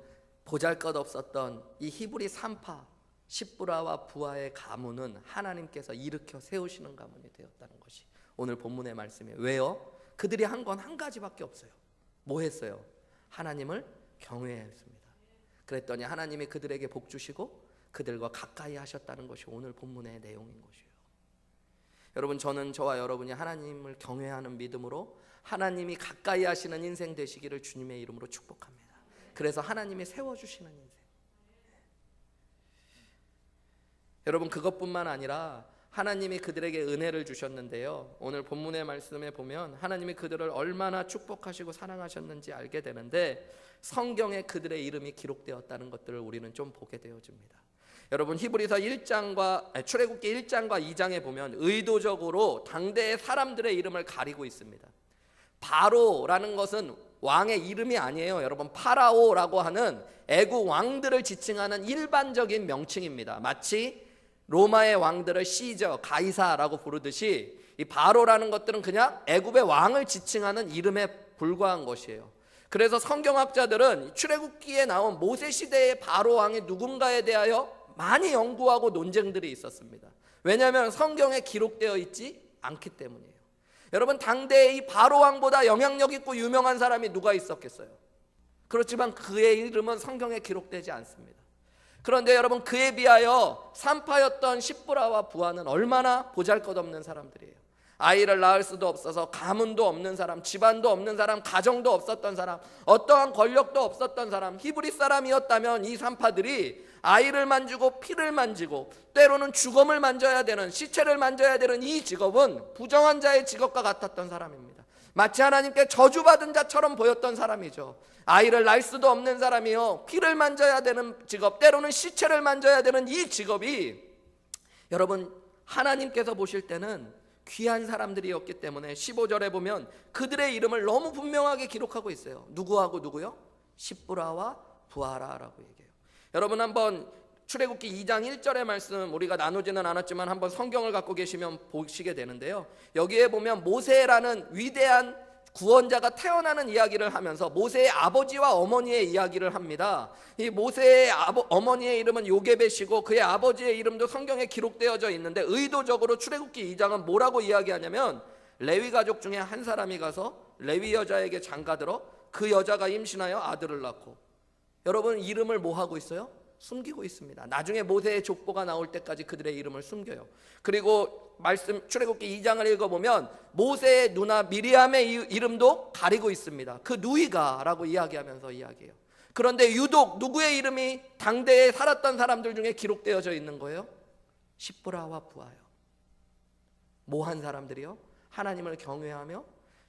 보잘것없었던 이 히브리 산파 십부라와 부하의 가문은 하나님께서 일으켜 세우시는 가문이 되었다는 것이 오늘 본문의 말씀이에요. 왜요? 그들이 한 건 한 가지밖에 없어요. 뭐 했어요? 하나님을 경외했습니다. 그랬더니 하나님이 그들에게 복 주시고 그들과 가까이 하셨다는 것이 오늘 본문의 내용인 것이에요. 여러분, 저는 저와 여러분이 하나님을 경외하는 믿음으로 하나님이 가까이 하시는 인생 되시기를 주님의 이름으로 축복합니다. 그래서 하나님이 세워주시는 인생. 여러분, 그것뿐만 아니라 하나님이 그들에게 은혜를 주셨는데요, 오늘 본문의 말씀에 보면 하나님이 그들을 얼마나 축복하시고 사랑하셨는지 알게 되는데 성경에 그들의 이름이 기록되었다는 것들을 우리는 좀 보게 되어집니다. 여러분, 히브리서 1장과 출애굽기 1장과 2장에 보면 의도적으로 당대의 사람들의 이름을 가리고 있습니다. 바로라는 것은 왕의 이름이 아니에요. 여러분, 파라오라고 하는 애국 왕들을 지칭하는 일반적인 명칭입니다. 마치 로마의 왕들을 시저, 가이사라고 부르듯이 이 바로라는 것들은 그냥 애굽의 왕을 지칭하는 이름에 불과한 것이에요. 그래서 성경학자들은 출애굽기에 나온 모세 시대의 바로 왕이 누군가에 대하여 많이 연구하고 논쟁들이 있었습니다. 왜냐하면 성경에 기록되어 있지 않기 때문이에요. 여러분, 당대의 이 바로 왕보다 영향력 있고 유명한 사람이 누가 있었겠어요? 그렇지만 그의 이름은 성경에 기록되지 않습니다. 그런데 여러분, 그에 비하여 산파였던 십부라와 부하는 얼마나 보잘것없는 사람들이에요. 아이를 낳을 수도 없어서 가문도 없는 사람, 집안도 없는 사람, 가정도 없었던 사람, 어떠한 권력도 없었던 사람, 히브리 사람이었다면 이 산파들이 아이를 만지고 피를 만지고 때로는 죽음을 만져야 되는, 시체를 만져야 되는 이 직업은 부정한 자의 직업과 같았던 사람입니다. 마치 하나님께 저주받은 자처럼 보였던 사람이죠. 아이를 낳을 수도 없는 사람이요, 피를 만져야 되는 직업, 때로는 시체를 만져야 되는 이 직업이 여러분, 하나님께서 보실 때는 귀한 사람들이었기 때문에 15절에 보면 그들의 이름을 너무 분명하게 기록하고 있어요. 누구하고 누구요? 십부라와 부하라라고 얘기해요. 여러분, 한번 출애굽기 2장 1절의 말씀 우리가 나누지는 않았지만 한번 성경을 갖고 계시면 보시게 되는데요, 여기에 보면 모세라는 위대한 구원자가 태어나는 이야기를 하면서 모세의 아버지와 어머니의 이야기를 합니다. 이 모세의 어머니의 이름은 요게벳이고 그의 아버지의 이름도 성경에 기록되어져 있는데, 의도적으로 출애굽기 2장은 뭐라고 이야기하냐면, 레위 가족 중에 한 사람이 가서 레위 여자에게 장가들어 그 여자가 임신하여 아들을 낳고, 여러분, 이름을 뭐 하고 있어요? 숨기고 있습니다. 나중에 모세의 족보가 나올 때까지 그들의 이름을 숨겨요. 그리고 말씀 출애굽기 2장을 읽어보면 모세의 누나 미리암의 이름도 가리고 있습니다. 그 누이가라고 이야기하면서 이야기해요. 그런데 유독 누구의 이름이 당대에 살았던 사람들 중에 기록되어져 있는 거예요? 십부라와 부하요. 뭐한 사람들이요? 하나님을 경외하며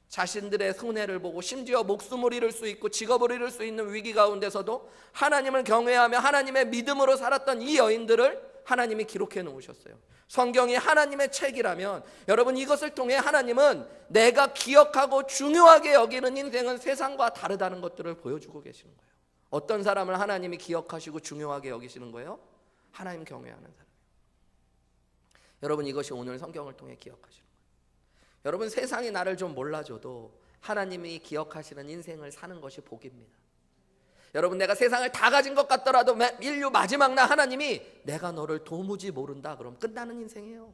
자신들의 손해를 보고 심지어 목숨을 잃을 수 있고 직업을 잃을 수 있는 위기 가운데서도 하나님을 경외하며 하나님의 믿음으로 살았던 이 여인들을 하나님이 기록해 놓으셨어요. 성경이 하나님의 책이라면 여러분, 이것을 통해 하나님은 내가 기억하고 중요하게 여기는 인생은 세상과 다르다는 것들을 보여주고 계시는 거예요. 어떤 사람을 하나님이 기억하시고 중요하게 여기시는 거예요? 하나님 경외하는 사람. 여러분, 이것이 오늘 성경을 통해 기억하시는 거예요. 여러분, 세상이 나를 좀 몰라줘도 하나님이 기억하시는 인생을 사는 것이 복입니다. 여러분, 내가 세상을 다 가진 것 같더라도 인류 마지막 날 하나님이 내가 너를 도무지 모른다 그럼 끝나는 인생이에요.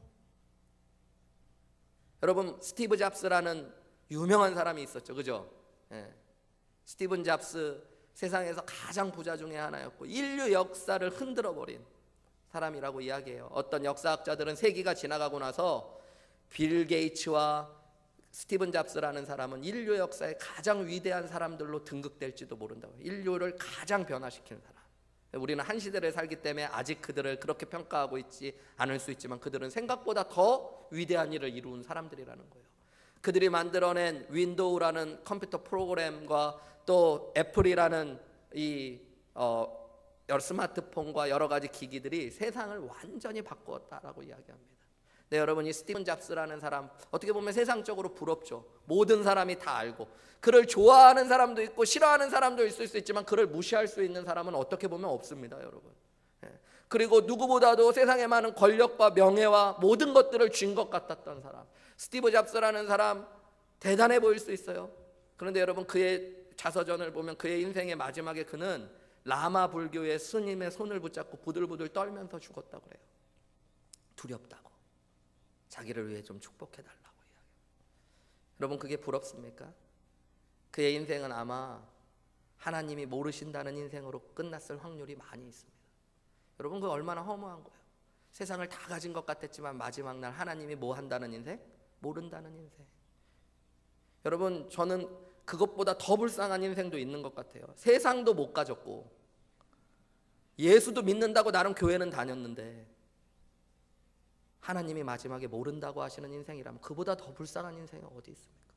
여러분, 스티브 잡스라는 유명한 사람이 있었죠, 그죠? 예. 스티븐 잡스, 세상에서 가장 부자 중에 하나였고 인류 역사를 흔들어버린 사람이라고 이야기해요. 어떤 역사학자들은 세기가 지나가고 나서 빌 게이츠와 스티븐 잡스라는 사람은 인류 역사의 가장 위대한 사람들로 등극될지도 모른다고. 인류를 가장 변화시킨 사람. 우리는 한 시대를 살기 때문에 아직 그들을 그렇게 평가하고 있지 않을 수 있지만 그들은 생각보다 더 위대한 일을 이룬 사람들이라는 거예요. 그들이 만들어낸 윈도우라는 컴퓨터 프로그램과 또 애플이라는 이 스마트폰과 여러 가지 기기들이 세상을 완전히 바꾸었다라고 이야기합니다. 네, 여러분, 이 스티븐 잡스라는 사람 어떻게 보면 세상적으로 부럽죠. 모든 사람이 다 알고 그를 좋아하는 사람도 있고 싫어하는 사람도 있을 수 있지만 그를 무시할 수 있는 사람은 어떻게 보면 없습니다, 여러분. 그리고 누구보다도 세상에 많은 권력과 명예와 모든 것들을 쥔 것 같았던 사람, 스티브 잡스라는 사람 대단해 보일 수 있어요. 그런데 여러분, 그의 자서전을 보면 그의 인생의 마지막에 그는 라마 불교의 스님의 손을 붙잡고 부들부들 떨면서 죽었다고 그래요. 두렵다고. 자기를 위해 좀 축복해달라고 이야기해요. 여러분, 그게 부럽습니까? 그의 인생은 아마 하나님이 모르신다는 인생으로 끝났을 확률이 많이 있습니다. 여러분, 그거 얼마나 허무한 거예요. 세상을 다 가진 것 같았지만 마지막 날 하나님이 뭐 한다는 인생? 모른다는 인생. 여러분, 저는 그것보다 더 불쌍한 인생도 있는 것 같아요. 세상도 못 가졌고 예수도 믿는다고 나름 교회는 다녔는데 하나님이 마지막에 모른다고 하시는 인생이라면 그보다 더 불쌍한 인생이 어디 있습니까?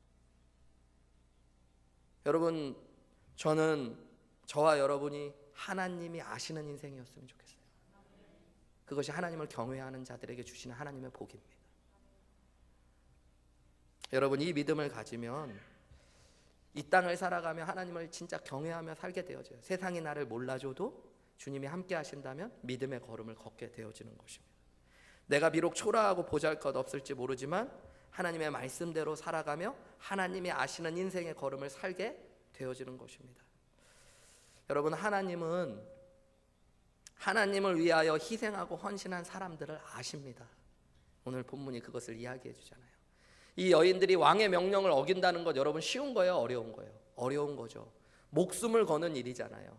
여러분, 저는 저와 여러분이 하나님이 아시는 인생이었으면 좋겠어요. 그것이 하나님을 경외하는 자들에게 주시는 하나님의 복입니다. 여러분, 이 믿음을 가지면 이 땅을 살아가며 하나님을 진짜 경외하며 살게 되어져요. 세상이 나를 몰라줘도 주님이 함께 하신다면 믿음의 걸음을 걷게 되어지는 것입니다. 내가 비록 초라하고 보잘것없을지 모르지만 하나님의 말씀대로 살아가며 하나님이 아시는 인생의 걸음을 살게 되어지는 것입니다. 여러분, 하나님은 하나님을 위하여 희생하고 헌신한 사람들을 아십니다. 오늘 본문이 그것을 이야기해 주잖아요. 이 여인들이 왕의 명령을 어긴다는 것 여러분 쉬운 거예요? 어려운 거예요? 어려운 거죠. 목숨을 거는 일이잖아요.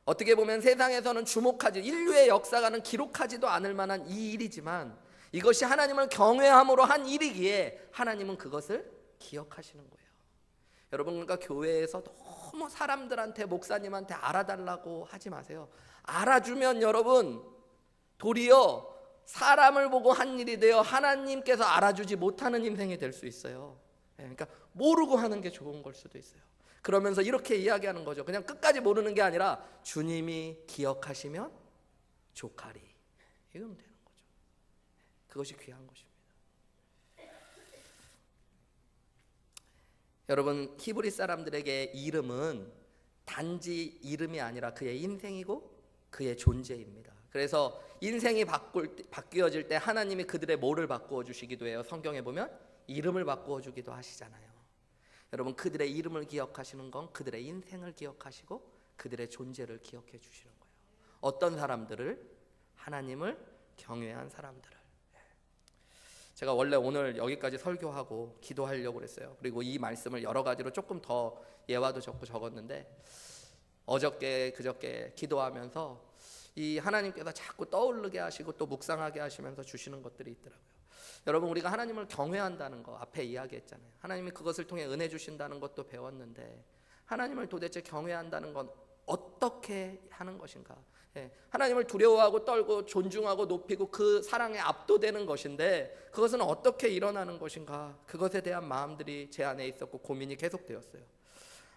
어떻게 보면 세상에서는 주목하지, 인류의 역사가는 기록하지도 않을 만한 이 일이지만 이것이 하나님을 경외함으로 한 일이기에 하나님은 그것을 기억하시는 거예요. 여러분, 그러니까 교회에서 너무 사람들한테, 목사님한테 알아달라고 하지 마세요. 알아주면 여러분 도리어 사람을 보고 한 일이 되어 하나님께서 알아주지 못하는 인생이 될 수 있어요. 그러니까 모르고 하는 게 좋은 걸 수도 있어요. 그러면서 이렇게 이야기하는 거죠. 그냥 끝까지 모르는 게 아니라 주님이 기억하시면 족하리. 이러면 되는 거죠. 그것이 귀한 것입니다. 여러분, 히브리 사람들에게 이름은 단지 이름이 아니라 그의 인생이고 그의 존재입니다. 그래서 인생이 바뀌어질 때 하나님이 그들의 뭐를 바꾸어 주시기도 해요. 성경에 보면 이름을 바꾸어 주기도 하시잖아요. 여러분, 그들의 이름을 기억하시는 건 그들의 인생을 기억하시고 그들의 존재를 기억해 주시는 거예요. 어떤 사람들을? 하나님을 경외한 사람들을. 제가 원래 오늘 여기까지 설교하고 기도하려고 그랬어요. 그리고 이 말씀을 여러 가지로 조금 더 예화도 적었는데 어저께 그저께 기도하면서 이 하나님께서 자꾸 떠오르게 하시고 또 묵상하게 하시면서 주시는 것들이 있더라고요. 여러분, 우리가 하나님을 경외한다는 거 앞에 이야기했잖아요. 하나님이 그것을 통해 은혜 주신다는 것도 배웠는데 하나님을 도대체 경외한다는 건 어떻게 하는 것인가? 하나님을 두려워하고 떨고 존중하고 높이고 그 사랑에 압도되는 것인데 그것은 어떻게 일어나는 것인가? 그것에 대한 마음들이 제 안에 있었고 고민이 계속되었어요.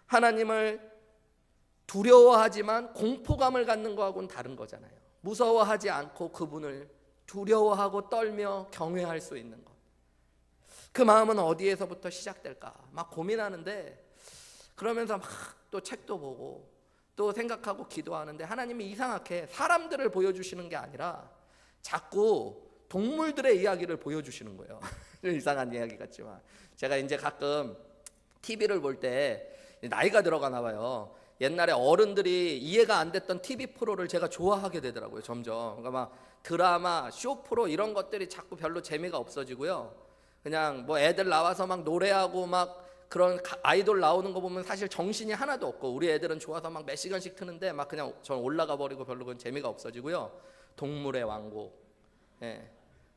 하나님을 두려워하지만 공포감을 갖는 거하고는 다른 거잖아요. 무서워하지 않고 그분을 두려워하고 떨며 경외할 수 있는 것. 그 마음은 어디에서부터 시작될까? 막 고민하는데 그러면서 막 또 책도 보고 또 생각하고 기도하는데 하나님이 이상하게 사람들을 보여주시는 게 아니라 자꾸 동물들의 이야기를 보여주시는 거예요. 이상한 이야기 같지만 제가 이제 가끔 TV를 볼 때 나이가 들어가나 봐요. 옛날에 어른들이 이해가 안 됐던 TV 프로를 제가 좋아하게 되더라고요. 점점. 그러니까 막 드라마, 쇼 프로 이런 것들이 자꾸 별로 재미가 없어지고요. 그냥 뭐 애들 나와서 막 노래하고 막 그런 아이돌 나오는 거 보면 사실 정신이 하나도 없고 우리 애들은 좋아서 막 몇 시간씩 트는데 막 그냥 저는 올라가 버리고 별로 그건 재미가 없어지고요. 동물의 왕국,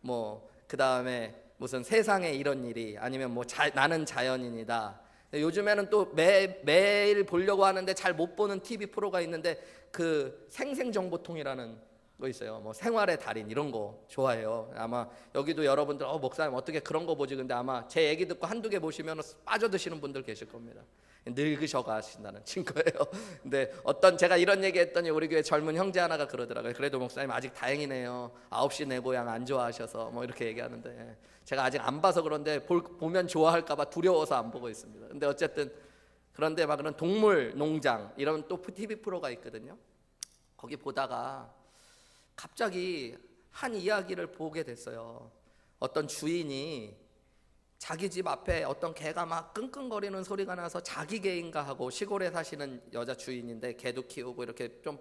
뭐 그 다음에 무슨 세상에 이런 일이 아니면 뭐 나는 자연인이다. 요즘에는 또 매일 보려고 하는데 잘 못 보는 TV 프로가 있는데 그 생생정보통이라는 거 있어요. 뭐 생활의 달인 이런 거 좋아해요. 아마 여기도 여러분들 목사님 어떻게 그런 거 보지? 근데 아마 제 얘기 듣고 한두 개 보시면 빠져드시는 분들 계실 겁니다. 늙으셔가신다는 친구예요. 근데 제가 이런 얘기 했더니 우리 교회 젊은 형제 하나가 그러더라고요. 그래도 목사님 아직 다행이네요. 9시 내 고향 안 좋아하셔서 뭐 이렇게 얘기하는데 제가 아직 안 봐서 그런데 보면 좋아할까 봐 두려워서 안 보고 있습니다. 근데 어쨌든 그런데 막 그런 동물 농장 이런 또 TV 프로가 있거든요. 거기 보다가 갑자기 한 이야기를 보게 됐어요. 어떤 주인이 자기 집 앞에 어떤 개가 막 끙끙거리는 소리가 나서 자기 개인가 하고 시골에 사시는 여자 주인인데 개도 키우고 이렇게 좀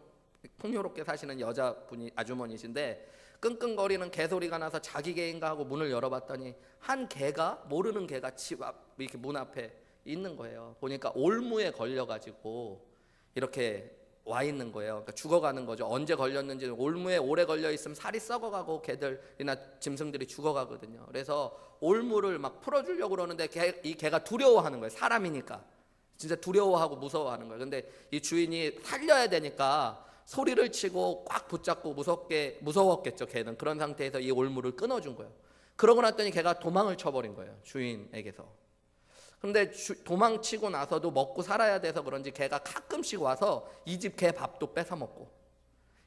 풍요롭게 사시는 여자분이 아주머니신데 끙끙거리는 개소리가 나서 자기 개인가 하고 문을 열어봤더니 한 개가 모르는 개가 집 앞 이렇게 문 앞에 있는 거예요. 보니까 올무에 걸려가지고 이렇게 와 있는 거예요. 그러니까 죽어가는 거죠. 언제 걸렸는지 올무에 오래 걸려 있으면 살이 썩어가고 개들이나 짐승들이 죽어가거든요. 그래서 올무를 막 풀어주려고 그러는데 이 개가 두려워하는 거예요. 사람이니까 진짜 두려워하고 무서워하는 거예요. 근데 이 주인이 살려야 되니까 소리를 치고 꽉 붙잡고 무서웠겠죠. 개는 그런 상태에서 이 올무를 끊어준 거예요. 그러고 났더니 개가 도망을 쳐버린 거예요. 주인에게서. 근데 도망치고 나서도 먹고 살아야 돼서 그런지 개가 가끔씩 와서 이 집 개 밥도 뺏어 먹고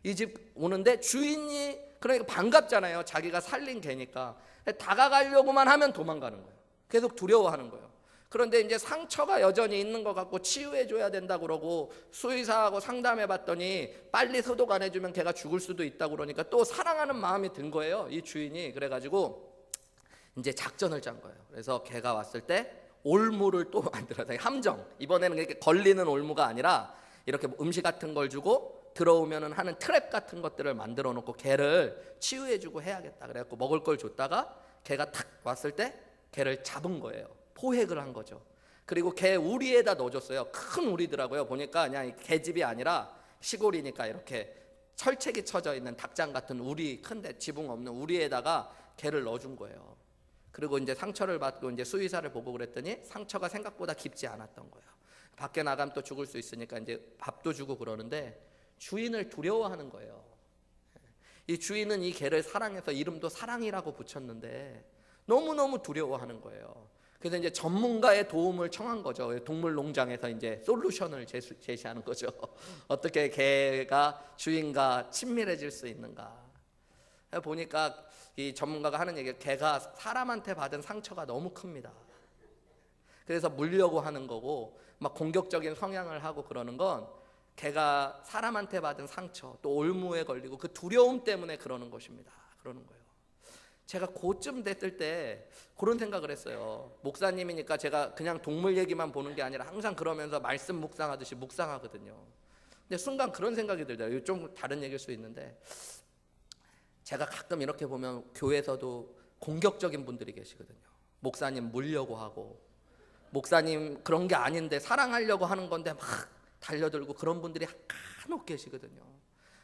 이 집 오는데 주인이 그러니까 반갑잖아요. 자기가 살린 개니까 다가가려고만 하면 도망가는 거예요. 계속 두려워하는 거예요. 그런데 이제 상처가 여전히 있는 것 같고 치유해줘야 된다고 그러고 수의사하고 상담해봤더니 빨리 소독 안 해주면 개가 죽을 수도 있다고 그러니까 또 사랑하는 마음이 든 거예요. 이 주인이. 그래가지고 이제 작전을 짠 거예요. 그래서 개가 왔을 때 올무를 또 만들어서 함정, 이번에는 이렇게 걸리는 올무가 아니라 이렇게 음식 같은 걸 주고 들어오면은 하는 트랩 같은 것들을 만들어 놓고 개를 치유해주고 해야겠다. 그래갖고 먹을 걸 줬다가 개가 탁 왔을 때 개를 잡은 거예요. 포획을 한 거죠. 그리고 개 우리에다 넣어줬어요. 큰 우리더라고요. 보니까 그냥 개집이 아니라 시골이니까 이렇게 철책이 쳐져 있는 닭장 같은 우리, 큰데 지붕 없는 우리에다가 개를 넣어준 거예요. 그리고 이제 상처를 받고 이제 수의사를 보고 그랬더니 상처가 생각보다 깊지 않았던 거예요. 밖에 나가면 또 죽을 수 있으니까 이제 밥도 주고 그러는데 주인을 두려워하는 거예요. 이 주인은 이 개를 사랑해서 이름도 사랑이라고 붙였는데 너무너무 두려워하는 거예요. 그래서 이제 전문가의 도움을 청한 거죠. 동물 농장에서 이제 솔루션을 제시하는 거죠. 어떻게 개가 주인과 친밀해질 수 있는가. 보니까 이 전문가가 하는 얘기가 개가 사람한테 받은 상처가 너무 큽니다. 그래서 물려고 하는 거고 막 공격적인 성향을 하고 그러는 건 개가 사람한테 받은 상처 또 올무에 걸리고 그 두려움 때문에 그러는 것입니다. 그러는 거예요. 제가 고쯤 됐을 때 그런 생각을 했어요. 목사님이니까 제가 그냥 동물 얘기만 보는 게 아니라 항상 그러면서 말씀 묵상하듯이 묵상하거든요. 근데 순간 그런 생각이 들더라고요. 좀 다른 얘기일 수 있는데 제가 가끔 이렇게 보면 교회에서도 공격적인 분들이 계시거든요. 목사님 물려고 하고 목사님 그런 게 아닌데 사랑하려고 하는 건데 막 달려들고 그런 분들이 간혹 계시거든요.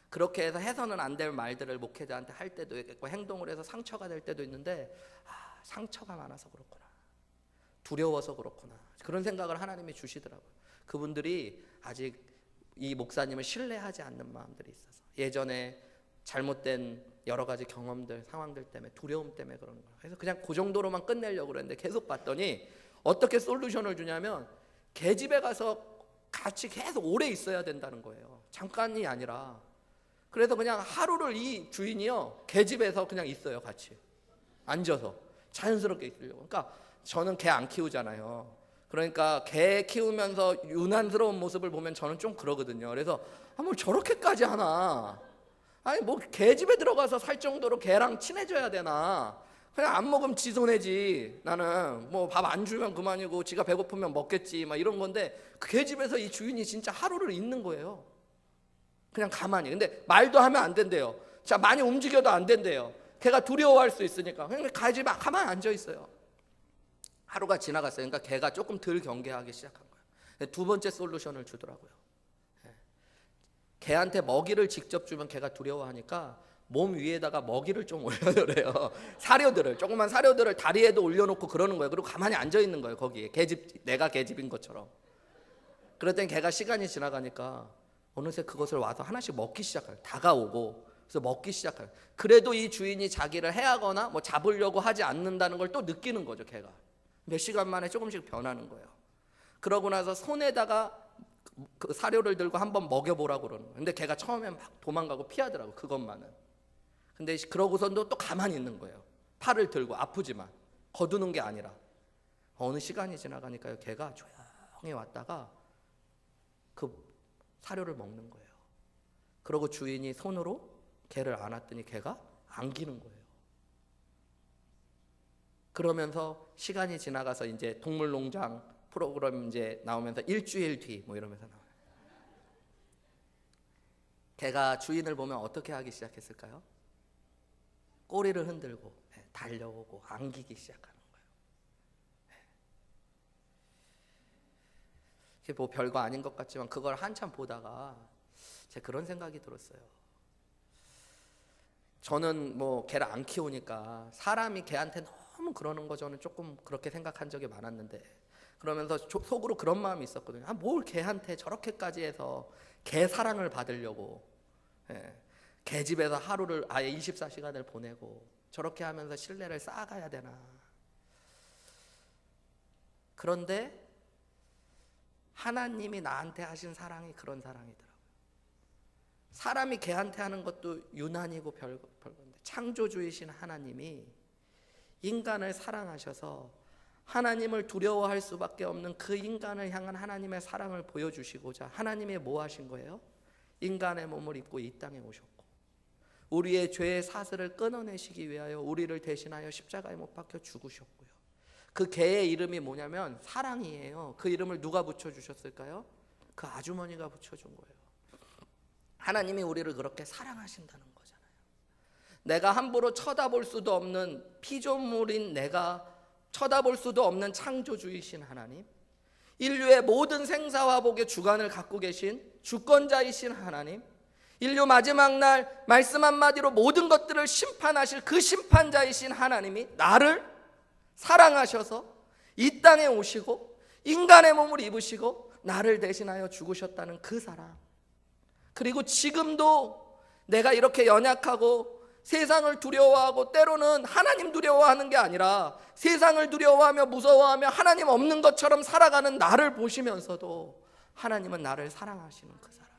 그렇게 해서 해서는 안 될 말들을 목회자한테 할 때도 있고 행동을 해서 상처가 될 때도 있는데 상처가 많아서 그렇구나. 두려워서 그렇구나. 그런 생각을 하나님이 주시더라고요. 그분들이 아직 이 목사님을 신뢰하지 않는 마음들이 있어서 예전에 잘못된 여러 가지 경험들, 상황들 때문에 두려움 때문에 그런 거예요. 그래서 그냥 그 정도로만 끝내려고 그랬는데 계속 봤더니 어떻게 솔루션을 주냐면 개집에 가서 같이 계속 오래 있어야 된다는 거예요. 잠깐이 아니라. 그래서 그냥 하루를 이 주인이요 개집에서 그냥 있어요. 같이 앉아서 자연스럽게 있으려고. 그러니까 저는 개 안 키우잖아요. 그러니까 개 키우면서 유난스러운 모습을 보면 저는 좀 그러거든요. 그래서 뭘 저렇게까지 하나. 아니 뭐 개집에 들어가서 살 정도로 개랑 친해져야 되나. 그냥 안 먹으면 지 손해지. 나는 뭐 밥 안 주면 그만이고 지가 배고프면 먹겠지 막 이런 건데 그 개집에서 이 주인이 진짜 하루를 있는 거예요. 그냥 가만히. 근데 말도 하면 안 된대요. 자, 많이 움직여도 안 된대요. 걔가 두려워할 수 있으니까. 그냥 가지에 가만히 앉아 있어요. 하루가 지나갔어요. 그러니까 걔가 조금 덜 경계하기 시작한 거예요. 두 번째 솔루션을 주더라고요. 걔한테 먹이를 직접 주면 걔가 두려워하니까 몸 위에다가 먹이를 좀 올려줘요. 사료들을, 조그만 사료들을 다리에도 올려놓고 그러는 거예요. 그리고 가만히 앉아 있는 거예요. 거기에 개집, 내가 개집인 것처럼. 그랬더니 걔가 시간이 지나가니까 어느새 그것을 와서 하나씩 먹기 시작해요. 다가오고 그래서 먹기 시작해요. 그래도 이 주인이 자기를 해하거나 뭐 잡으려고 하지 않는다는 걸 또 느끼는 거죠. 걔가 몇 시간 만에 조금씩 변하는 거예요. 그러고 나서 손에다가 그 사료를 들고 한번 먹여보라고 그러는 거예요. 근데 걔가 처음에 막 도망가고 피하더라고. 그것만은. 근데 그러고서도 또 가만히 있는 거예요. 팔을 들고 아프지만 거두는 게 아니라. 어느 시간이 지나가니까요 걔가 조용히 왔다가 그 사료를 먹는 거예요. 그러고 주인이 손으로 개를 안았더니 개가 안기는 거예요. 그러면서 시간이 지나가서 이제 동물농장 프로그램 이제 나오면서 일주일 뒤 뭐 이러면서 나와요. 개가 주인을 보면 어떻게 하기 시작했을까요? 꼬리를 흔들고 달려오고 안기기 시작하는 거예요. 이게 뭐 별거 아닌 것 같지만 그걸 한참 보다가 제가 그런 생각이 들었어요. 저는 뭐 개를 안 키우니까 사람이 개한테 너무 그러는 거 저는 조금 그렇게 생각한 적이 많았는데 그러면서 속으로 그런 마음이 있었거든요. 뭘 개한테 저렇게까지 해서 개 사랑을 받으려고 개집에서 하루를 아예 24시간을 보내고 저렇게 하면서 신뢰를 쌓아가야 되나. 그런데 하나님이 나한테 하신 사랑이 그런 사랑이더라고요. 사람이 개한테 하는 것도 유난이고 별건데 창조주이신 하나님이 인간을 사랑하셔서 하나님을 두려워할 수밖에 없는 그 인간을 향한 하나님의 사랑을 보여주시고자 하나님이 뭐 하신 거예요? 인간의 몸을 입고 이 땅에 오셨고 우리의 죄의 사슬을 끊어내시기 위하여 우리를 대신하여 십자가에 못 박혀 죽으셨고요. 그 개의 이름이 뭐냐면 사랑이에요. 그 이름을 누가 붙여주셨을까요? 그 아주머니가 붙여준 거예요. 하나님이 우리를 그렇게 사랑하신다는 거잖아요. 내가 함부로 쳐다볼 수도 없는 피조물인 내가 쳐다볼 수도 없는 창조주이신 하나님, 인류의 모든 생사화복의 주관을 갖고 계신 주권자이신 하나님, 인류 마지막 날 말씀 한마디로 모든 것들을 심판하실 그 심판자이신 하나님이 나를 사랑하셔서 이 땅에 오시고 인간의 몸을 입으시고 나를 대신하여 죽으셨다는 그 사랑, 그리고 지금도 내가 이렇게 연약하고 세상을 두려워하고 때로는 하나님 두려워하는 게 아니라 세상을 두려워하며 무서워하며 하나님 없는 것처럼 살아가는 나를 보시면서도 하나님은 나를 사랑하시는 그 사랑,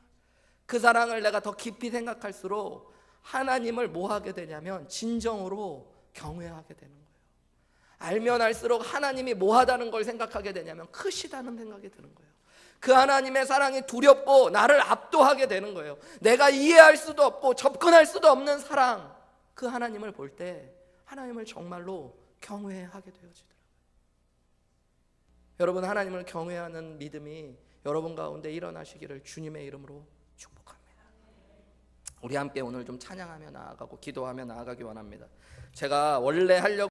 그 사랑을 내가 더 깊이 생각할수록 하나님을 뭐 하게 되냐면 진정으로 경외하게 되는 거예요. 알면 알수록 하나님이 뭐 하다는 걸 생각하게 되냐면 크시다는 생각이 드는 거예요. 그 하나님의 사랑이 두렵고 나를 압도하게 되는 거예요. 내가 이해할 수도 없고 접근할 수도 없는 사랑, 그 하나님을 볼 때 하나님을 정말로 경외하게 되어지더라고요. 여러분, 하나님을 경외하는 믿음이 여러분 가운데 일어나시기를 주님의 이름으로 축복합니다. 우리 함께 오늘 좀 찬양하며 나아가고 기도하며 나아가기 원합니다. 제가 원래 하려고